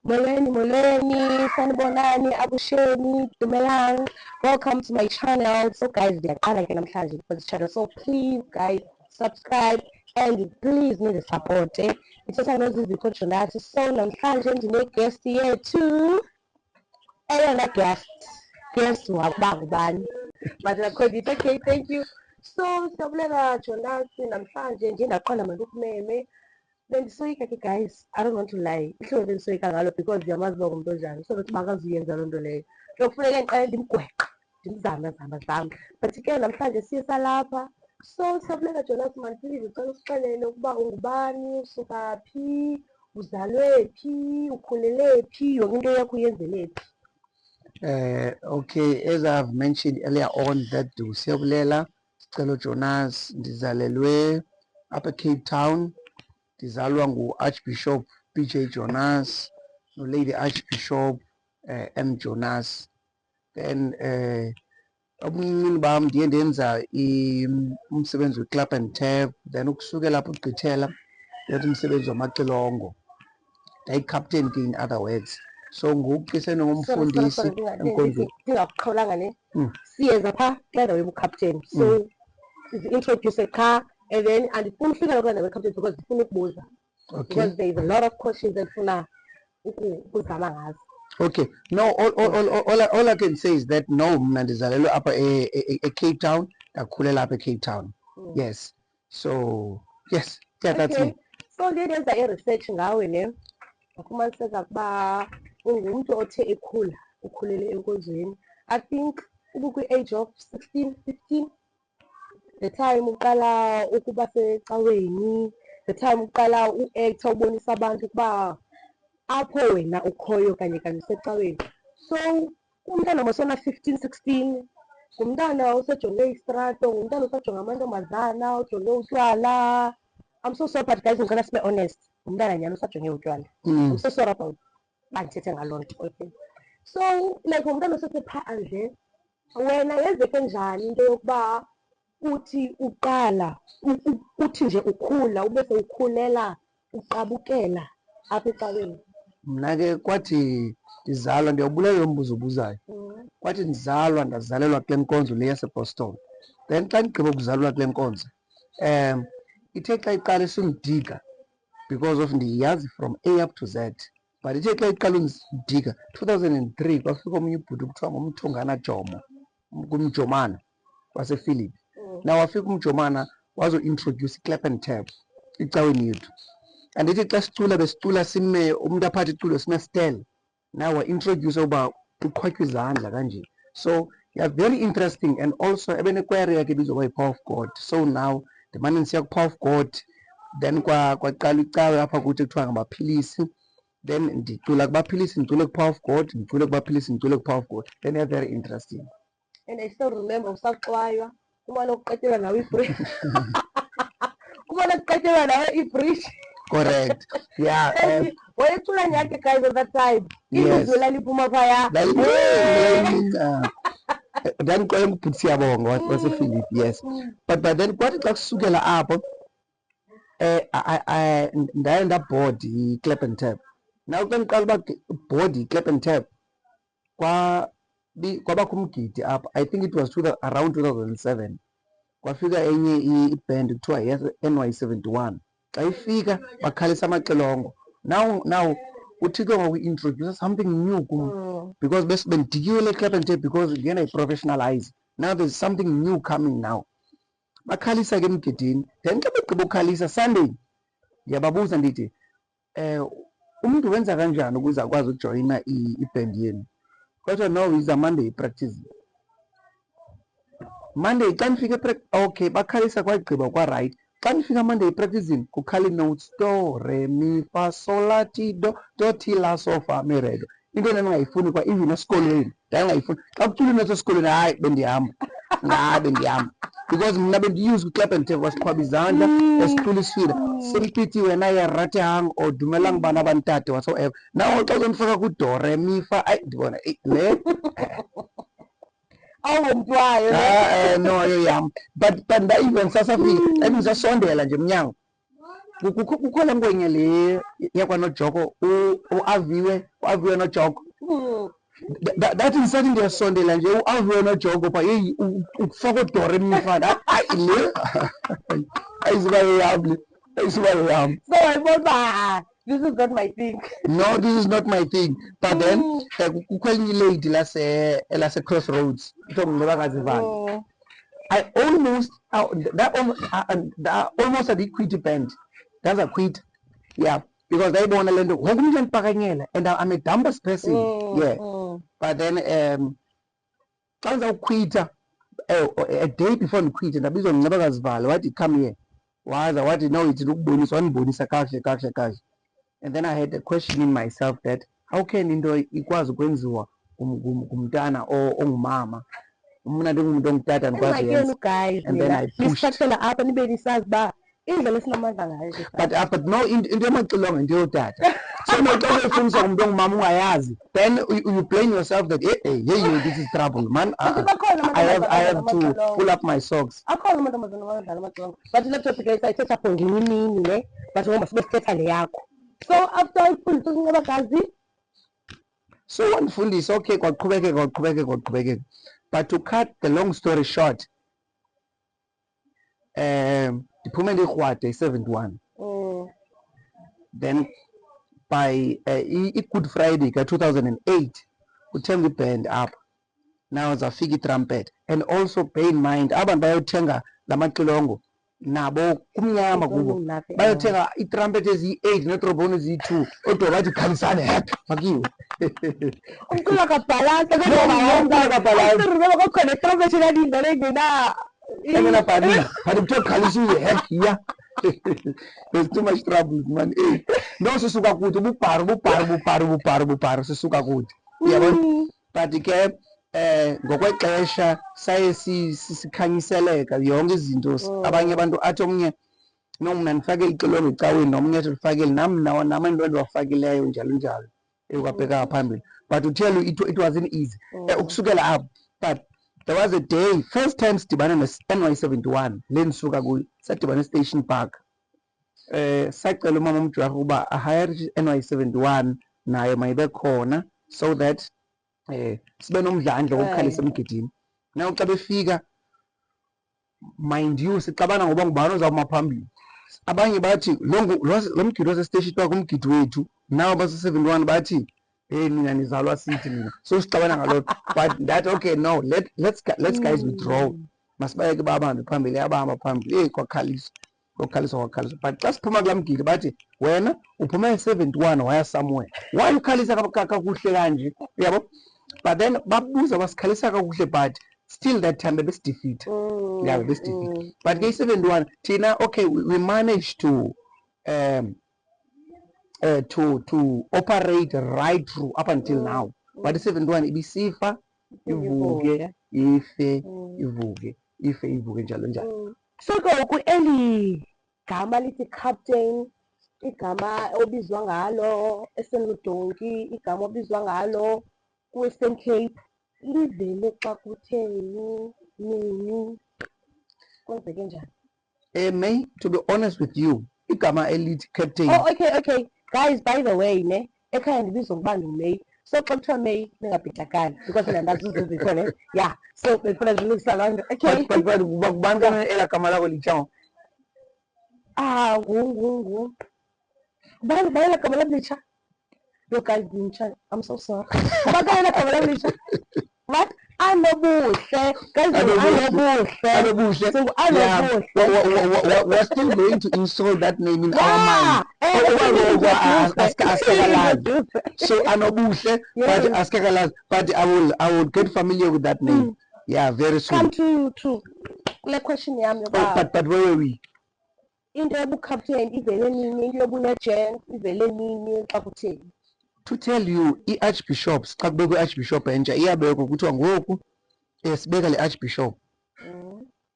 Molweni, sanibonani, abusheni, dumelang. Welcome to my channel. So guys, ndiyaqala ke namhlanje for this channel. So please guys, subscribe and please need support. Ithetha noZizipho Jonas. So namhlanje ndine-guest yethu. Eyona guest wakuba ngubani. But nakhona okay, thank you. So siyabulela Jonas namhlanje nje ndaqonda manje ukumeme. Bendisoyika ke guys, I don't want to lie. Ihlobo bendisoyika ngalo because ndiyamazi uba ngumntu onjani. So bethi bakazuyenza loo nto leyo. Kuyokufuneka ndiqale ndimgweqa, ndimzame. But ke namhlanje siye salapha. So siyabulela Jonas man, please ucela usixelele ukuba ungubani, usuka phi, uzalwe phi, ukhulele phi, yonke into yakho uyenzele phi. Okay, as I've mentioned earlier on that Siyabulela Sicelo Jonas ndizalelwe apha Cape Town, ndizalwa ngu-Archbishop PJ Jonas no-Lady Archbishop M Jonas. Then ubuncinci bam ndiye ndenza umsebenzi we-Club and Tap, then ukusukela apho ugqithela ndenza umsebenzi wamaxilongo, ndayi-captain ke in other words. So ngoku ke seningumfundisi enkonzweni. Ndingakuqhawulanga ne siyeza phaa kula ndawo yobu-captain. So introduce qha and then andifuni ufika kulaa ndawo ye-captain because ndifuna ukubuza. Okay. Because there is a lot of questions endifuna ukuzama ngazo. Okay, no, all I can say is that no, mna ndizalelwe apha Cape Town, ndakhulela apha Cape Town. Yes, so yes, yeah, that's me. So ndiye ndenza i-research ngawe ne wafumaniseka ukuba ungumntu othe ukhulele enkonzweni. I think ubukwi-age of 16, 15 the time uqala ukuba secaweni, the time uqala u-acta ubonisa abantu ukuba apho wena ukhoyo kanye usecaweni. So umntana mosona 15, 16 ngumntana osejonge istrato, ngumntana osajonga amantombazana, ojonge utywala. I'm so sorry but guys, ngicela sibe honest, ngumntana nyani osajonge utywala. I'm so sorry about bandithethe ngaloo nto. Okay, so like ngumntana osesephandle, wena yenzeke njani into yokuba uthi uqala uthi nje ukhula ube sewukhulela uqabukela apha ecaweni? Mna ke kwathi ndizalwa, ndiyawubulela lo mbuzo ubuzayo. Kwathi ndizalwa ndazalelwa kule nkonzo le yaseBoston. Then xa ndigqiba ukuzalwa kule nkonzo ithe xa iqala isundidiga because of ndiyazi from A up to Z, but ithe xa iqala undidiga 2003 kwafika omunye ubhuti kuthiwa ngumthungana Jomo, kumjomana wasePhilip. Now wafika umjomana wazo-introduce i-Clap and Tap icaweni yethu. Andithi xa sicula besicula sime umuntu aphathe iculo sime stel. Now wa-introduce uba kuqhwatywa izandla kanje. So yeah, very interesting. And also ebenekwayari yakhe ibizwa yi-Power of God. So now ndimane ndisiya ku-Power of God, then kwaqala icawe apha kuthi kuthiwa ngabaphilisi. Then ndicula kubaphilisi, ndicule ku-Power of God, ndicule kubaphilisi, ndicule ku-Power of God. Then they're very interesting. And I still remember usaxwaywa umane ukuqetyelwa nawe ibridge. Umane ukuqetyelwa nawe ibridge. Correct. Yeah. Wayecula nyakhe guys at that time. Ilizwi laliphuma phaya. Ndandicela ngubhuti Siyabonga wasePhilip, yes. But then kwathi xa kusukela apho ndaye ndaboard i-Clap and Tap. Now xa ndiqala uba board i-Clap and Tap kwabakho umgidi apha. I think it was around 2007. Kwafika enye iband kuthiwa yes NY71. Xa ifika bakhalisa amaxilongo. Now uthi ke ngoku-introduce something new kum because bendidikiwe le Clap and Tap because ngena i-professionalize. Now there's something new coming now. Bakhalisa ke emgidini, then xa begqiba ukukhalisa Sunday ndiyababuza ndithi umntu wenza kanjani ukuze akwazi ukujoyina iband yenu? Kwathiwa no, is a Monday practice. Monday xa nifika okay bakhalisa kwagqiba kwa-right. Xa nifika Monday epracticing kukhala ii-notes do re mi fa sol la ti do do ti la so fa mi re do. Into endandingayifuni kwa even esikolweni ndandingayifuni. Xa kucula ii-notes esikolweni hayi bendihamba because mna bendiuse ku-Clap and Tap wasiqhwaba izandla esicula isifila simpiti wena yerate hang or dumelang bana bantate whatsoever. Now xa uzondifaka ku-do re mi fa ndibona le awumntwayo no yam but ndayiva ngisasafika ndisasondela nje emnyango kukhona ngwenye le yakwaNojoko uaviwe noJoko. That insathi ndiyasondela nje uaviwe noJoko pha yeyi ufaka udore emifana le ayisuba yami So I thought, this is not my thing. no, this is not my thing, but then kukho elinye ilady lase Crossroads kuthiwa nguNobakazivana. I almost almost at quit band. That's a quit. Yeah, because they don't want to and I'm a dumbest person. Yeah. But then I quit a day before I quit and I was on Nabagazval. What you come here? Why what you know it's bonus one bonus cash. And then I had a question in myself that how can into equals kwenziwa kumntana or umama. And then I pushed. But no into amacilongo into yotata. So no ufundisa umuntu ongumama ungayazi. Then you blame yourself that hey this is trouble man. I have to pull up my socks. But let's just say I set up on the but we must get a so after I put it so one full is okay, God. But to cut the long story short, the Pumende 71. Then by Good Friday 2008, we turned the band up. Now it's a figgy trumpet. And also bear in mind, Aban Bayotenga, Lamakilongo, Nabo, Kumyama Gubo, Bayotenga, it trumpet is E8, not Robon is E2, automatic Kansan hat. Fuck you. There's too much trouble, man. No, Susuka good, Buparu, Susuka good. Yeah, but the cap, Gokwekesha, Saisi, Kanyiseleka, yonke izinto, abanye abantu athi omnye nomna nifake icilongo ecaweni nomnye athi ufakele nami nawo namantu endiwafakileyo njalo ekwabheka phambili. But to tell you it wasn't easy. Ukusukela up, but there was a day, first time sidibana NY71, le ndisuka kuyo, sadibana Station Park. Sacela umama umjwaha ukuba ahire NY71 naye mayibe khona so that sibe nomdlandla wokukhalisa emgidini. Now xa befika, mind you, sixabana ngoba ngubani ozawuma phambili. Abanye bathi lo mgidi wasestation park umgidi wethu, nawo base71 bathi nina nizalwa sithi mina. So sixabana ngalokho. But that okay, no, let's guys withdraw. Masibayeke bahambe phambili, abahamba phambili. Kwakhalisa. But xa siphuma kulaa mgidi bathi wena uphume 71 waya somewhere. Why ukhalisa kakuhle kanje? Yabo? But then babuza basikhalisa kakuhle but still that time besidefeat. Yeah, besidefeat. But ke 71 thina okay we managed to operate right through up until now. But 71 ibisifa ivuke ife njalo. So ku eli gama lithi captain, igama obizwa ngalo esenudonki, igama obizwa ngalo ku-Western Cape, livele xa kutheni nini kwenzeke njani? May, to be honest with you, igama elithi captain. Oh, okay. Guys, by the way, ekhaya ndibizwa ngoba nguMay. So xa kuthiwa May ningabhidakali because mina ndazi uzikhona. Yeah. So befuna ndilungisa loo nto. Okay. But kubani kana ela gama lakho litshawo? Ngu. Bayela gama lami litsha. Yo guys, I'm so sorry. Bayela gama lami litsha. What? Anobuhle. Guys, Anobuhle. So Anobuhle. We're still going to install that name in our mind. So Anobuhle, but Askekalas, but I will get familiar with that name. Yeah, very soon. Come to you too. Like question but where were we? In the book captain, ivele nini, legend, ivele nini, xa kutheni. To tell you, i-archbishops xa kubekwe i-archbishop entsha iyabekwa kuthiwa ngoku sibeka le archbishop.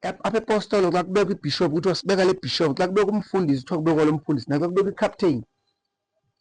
Apha epostolo xa kubekwa ibishop kuthiwa sibeka le bishop, xa kubekwa umfundisi kuthiwa kubekwa lo mfundisi, naxa kubekwa i-captain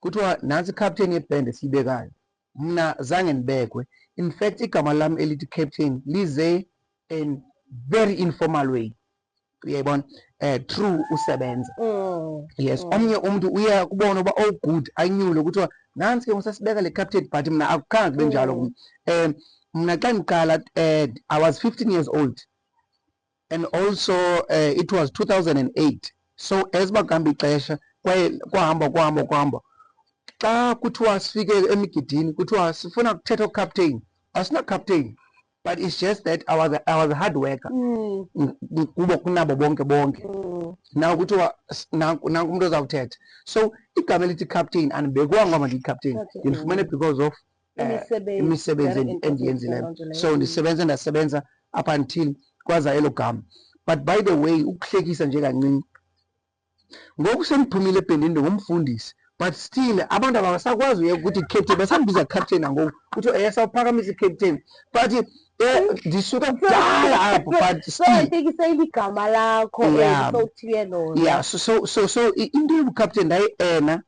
kuthiwa nantsi i-captain yebhende siyibekayo. Mna zange ndibekwe. In fact igama lam elithi captain lize in very informal way. uyayibona through usebenza. Yes, Mm. omnye umuntu uya kubona uba oh good anyule kuthiwa nansi ke ngisasibeka le captain, but mina akukhange kube njalo kimi. Mna xa ndiqala I was 15 years old, and also it was 2008. So as bakuhamba ixesha kwaye kwahamba xa kuthiwa sifike emigidini kuthiwa sifuna kuthetha ucaptain, asina-captain, but it's just that I was a hard worker kubo kunabo bonke. Now kuthiwa nanku umuntu ozawuthetha. So igama elithi captain andibekwanga ngoba ndiyi-captain, ndilifumene because of imisebenzi endiyenzileyo. So ndasebenza up until kwaza elo gama. But by the way, ukuhlekisa nje kancinci, ngoku sendiphumile ebhendini ndingumfundisi, but still abantu abasakwazi uyeka ukuthi captain, basambiza captain nangoku kuthiwa sawuphakamisa i-captain, but ndisuka kudala apho, but still igama lakho sowuthiywe lona. Yeah, so into yobucaptain ndayi-ena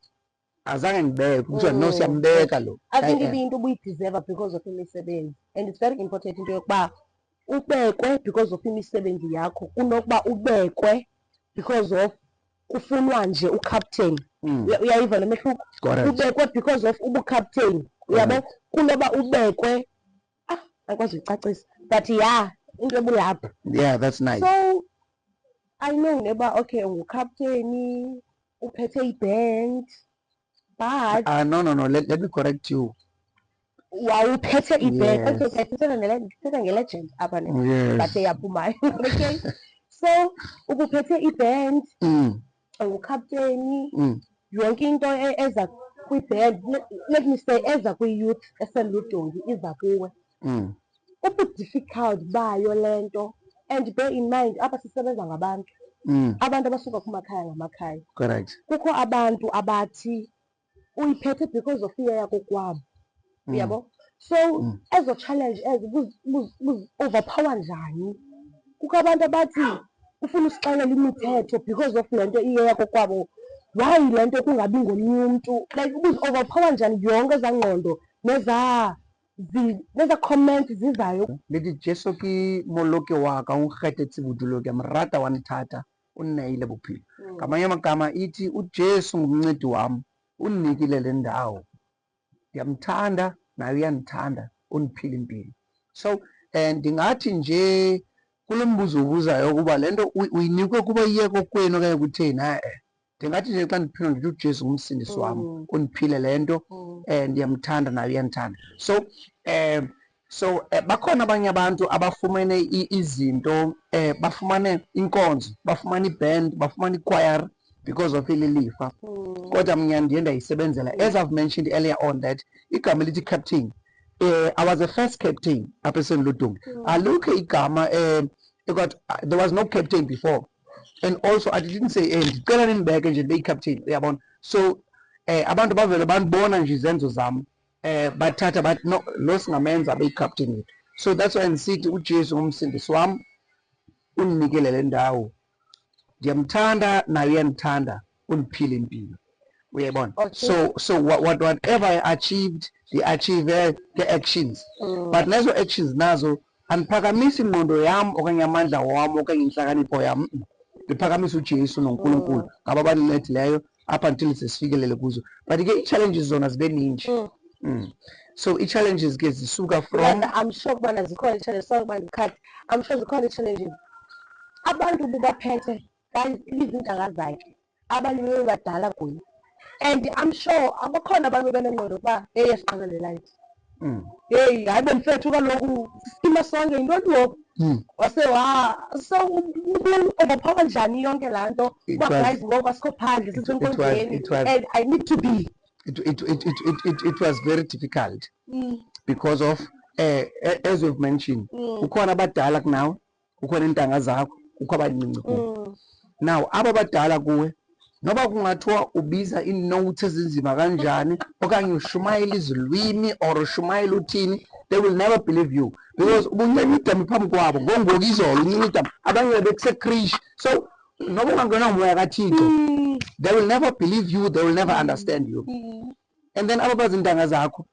azange ndibeke kuthiwa no siyambeka lo. I think ibinto ubuyideserva because of imisebenzi, and it's very important into yokuba ubekwe because of imisebenzi yakho kunokuba ubekwe because of kufunwa nje ucaptain. Uyayiva le mehluko? Ubekwe because of ubucaptain, uyabo, kunoba ubekwe akwazi ucacisa, but yeah into ebulapha. Yeah, that's nice. So I know neba okay ungucaptain uphethe iband, but no, let me correct you. Wawuphethe iband. Yes. Okay, sithetha nge-legend apha Yes. but eyaphumayo. Okay, so ubuphethe iband, ungucaptain, yonke into eza kwiband, let me say eza kwi-youth eseludongi iza kuwe. Ubu-difficult bayo le nto, and bear in mind apha sisebenza ngabantu, abantu abasuka kumakhaya ngamakhaya. Correct. Kukho abantu abathi uyiphethe because of fear yakho kwabo, uyabo. So ezo challenge overpower njani. Kukho abantu abathi ufuna usixelela imithetho because of le nto iye yakho kwabo, why le nto kungabi ngomnye umntu, like overpower njani yonke eza ngqondo neza comments zizayo. Lithi Jesu ke moloke wa ka o nkgethetse bodulo ke mrata wa nthata o nneile bophelo. Ngamanye amagama ithi uJesu ngumncedi wami undinikile le ndawo, ndiyamthanda naye uyandithanda undiphila impilo. So ndingathi nje kulo mbuzo ubuzayo ukuba le nto uyinikwe kuba iyeko kwenu okanye kutheni, ndingathi nje xa ndiphinda ndithi uJesu ngumsindisi wami undiphile le nto, ndiyamthanda naye uyandithanda. So bakhona abanye abantu abafumene izinto, bafumane inkonzo, bafumane iband, bafumane ikwayara because of eli lifa. Kodwa mna ndiye ndayisebenzela, as I've mentioned earlier on that igama elithi captain, I was the first captain apha eSendludungu. Alukho igama there was no captain before, and also I didn't say ndicela nimbeke nje ndibe yi-captain, uyabona. So abantu bavele bandibona nje izenzo zam, bathatha bathi no, lo singamenza abe yi-captain wethu. So that's why ndisithi uJesu ngumsindisi wami undinikele le ndawo, ndiyamthanda naye uyandithanda undiphile impilo, uyayibona. So whatever I achieved, ndi-achieve nge-actions, but nezo actions nazo andiphakamisi ingqondo yam okanye amandla wam okanye inhlakanipho yam, ndiphakamisa uJesu noNkulunkulu ngabo abandincedileyo up until sesifikelele kuzo. But ke ii-challenges zona zibe ninji. So ii-challenges ke zisuka from, I'm sure ubana zikhona ii-challenges, sorry uba ndikhathi, I'm sure zikhona ii-challenges. Abantu bubaphethe izintanga zakhe, abanye bebadala kuye, and I'm sure abakhona abantu benengqondo ukuba yesiqalele light. Hey, hayi bomfethu kaloku sima sonke yintoni ngoku? Wase so overpower njani yonke laa nto? Uba guys ngoku asikho phandle sisenkonzweni and I need to be. It was very difficult because of as we've mentioned, kukhona abadala kunawe, kukhona iintanga zakho, kukho abancinci kuwe. Now aba badala kuwe noba kungathiwa ubiza ii-notes ezinzima kanjani okanye ushumayela izilwimi or ushumayela uthini, they will never believe you because ubuncenye idami phambi kwabo ngongoku izolo uncinci idami, abanye bekusekrishi. So noba ungangena umoya kaThixo, they will never believe you, they will never understand you. And then aba bazintanga zakho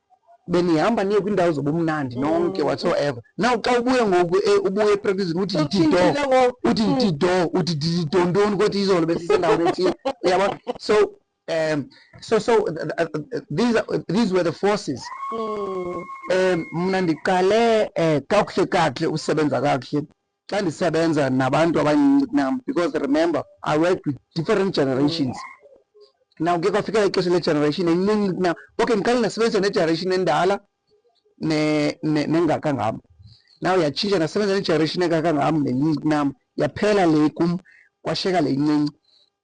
benihamba niye kwindawo zobumnandi nonke whatsoever. Now xa ubuye ngoku ubuye epractice uthi yithi do uthi didondoni kodwa izolo besisendaweni ethile uyabona. So these were the forces. Mna ndiqale kakuhle kakuhle usebenza kakuhle xa ndisebenza nabantu abancinci kunam, because remember I worked with different generations. Now ke kwafika ixesha le-generation encinci kunam. Okay, ndiqale ndasebenza ne-generation endala nengaka ngam. Now yatshintsha ndasebenza ne-generation engaka ngam nencinci kunam, yaphela le kum kwashiyeka le incinci.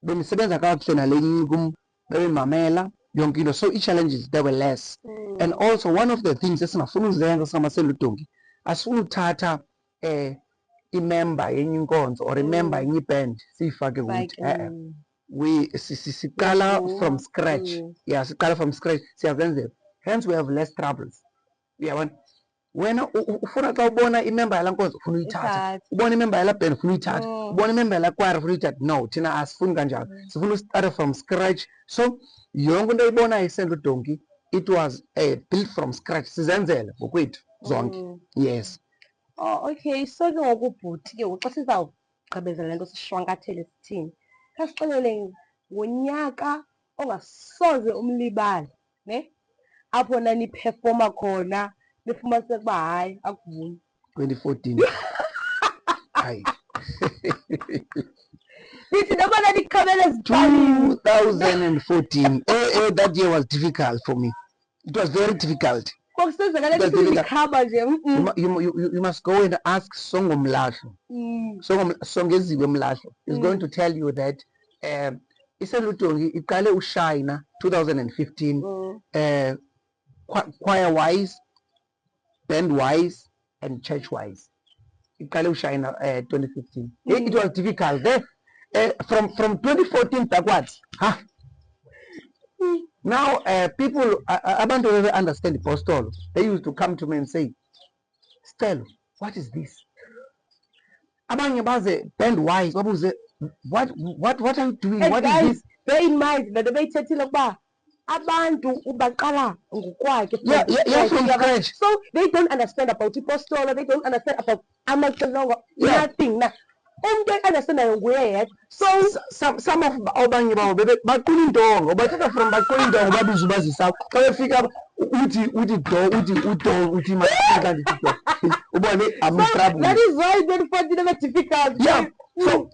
Bendisebenza kakuhle nale incinci kum, bebemamela yonke into. So ii-challenges they were less. And also one of the things esingafuna uzenza singamasendudongi, asifuna uthatha imember yenye inkonzo or imember yenye iband siyifake kuthi siqala from scratch. Yeah, siqala from scratch siyazenzela, hence we have less troubles. Uyabona, wena ufuna xa ubona imember yala nkonzo ufuna uyithatha, ubona imember yala band ufuna uyithatha, ubona imember yala choir ufuna uyithatha. No, thina asifuni kanjalo, sifuna ustart from scratch. So yonke into oyibonayo isendudongi it was built from scratch, sizenzele ngokwethu zonke. Yes. Oh, okay. So ke ngoku bhuti ke xa sizawugqibezela le nto sishwankathele sithini, khasixelele ngonyaka ongasoze umlibale, ne, apho naniphefoma khona nifumaniseka uba hayi akuvuni. 2014. Hayi. Nithi noba naniqhabele ezipalini. 2014. That year was difficult for me. It was very difficult. You must go and ask Songomlahlo. Songeziwe Mlahlo is going to tell you that isendudongi iqale ushayina 2015, choir wise, band wise and church wise. Iqale ushayina 2015. It was difficult there. From 2014 backwards. Now people abantu who understand Apostolo, they used to come to me and say, Stella, what is this? Abanye baze band wise babuze, what are you doing? And what guys, is this? bear in mind that the beyithethile ukuba abantu ubaqala ngokwakhe. Yeah, from scratch. So they don't understand about Apostolo, they don't understand about amaxilongo, nothing. Umuntu understandayo nguye yedwa. So some of abanye babo baqula intongo, bathatha from baqula intongo babiza ubazisa. Xa befika uthi masiqala ndithi do. Ubone I'm in trouble. That is why 2014 was difficult. Yeah.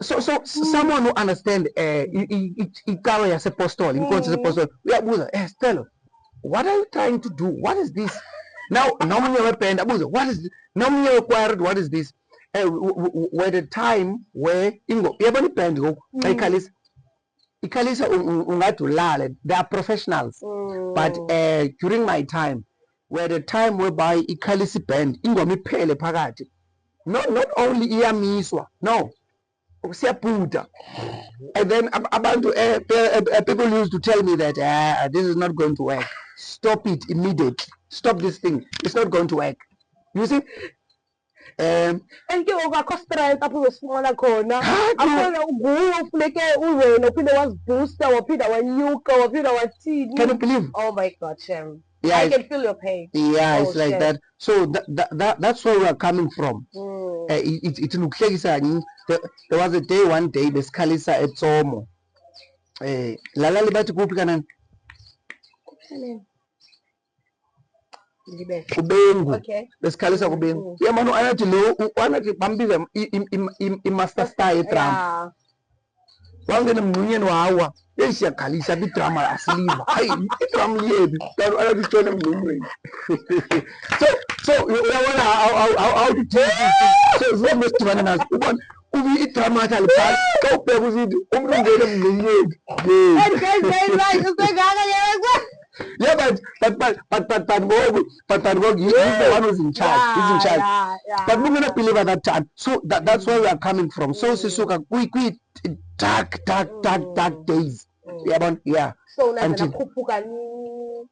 So someone who understand ikawa yasepostoli, inkonzo yasepostoli, uyabuza, Stella, what are you trying to do? What is this? Now nomunye weband abuza, what is this? Nomunye wechoir, what is this? Where the time where yabona iband ngoku xa ikhalisa ungathi ulale, they are professionals. But during my time, where the time whereby ikhalisa iband ingoma iphele phakathi, not only iyamiswa, no, siyaputa. And then abantu people used to tell me that this is not going to work, stop it immediately, stop this thing, it's not going to work, you see. And ke akho strength apho uzosifumana khona, akhona nguwe ufuneke uwena uphinde wazibooster waphinda wanyuka waphinda wathini. Can you believe? Oh my God, Shem. Yeah, I can feel your pain. Yeah, it's like that. So that's where we are coming from. It's nukuhlekisa. There was a day, one day besikhalisa eTsomo. Lala libathi kuphi kanani? Kubengu. Okay. Besikhalisa kubengu. Yamano anathi lo anathi bambiza i-master star eDrama. Wangena mngcunyeni wawa. Siyakhalisa idrama asiliva. Hayi idrama liyebi. Kanti anathi tshona mngcunyeni. So uyabona how to take this. So zomesithana nazo. Ubona ubi idrama athi alibhala. Xa ubheka uzithi umuntu ungena mngcunyeni. Yeah, but he's the one who's in charge. He's in charge. Yeah. But we're gonna believe at that time. So that's where we are coming from. So Sisuka, we dark days. Yeah. So nakhuphuka nini,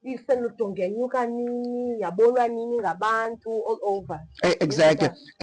isendudongi yenyuka nini, yabonwa nini ngabantu all over. Exactly.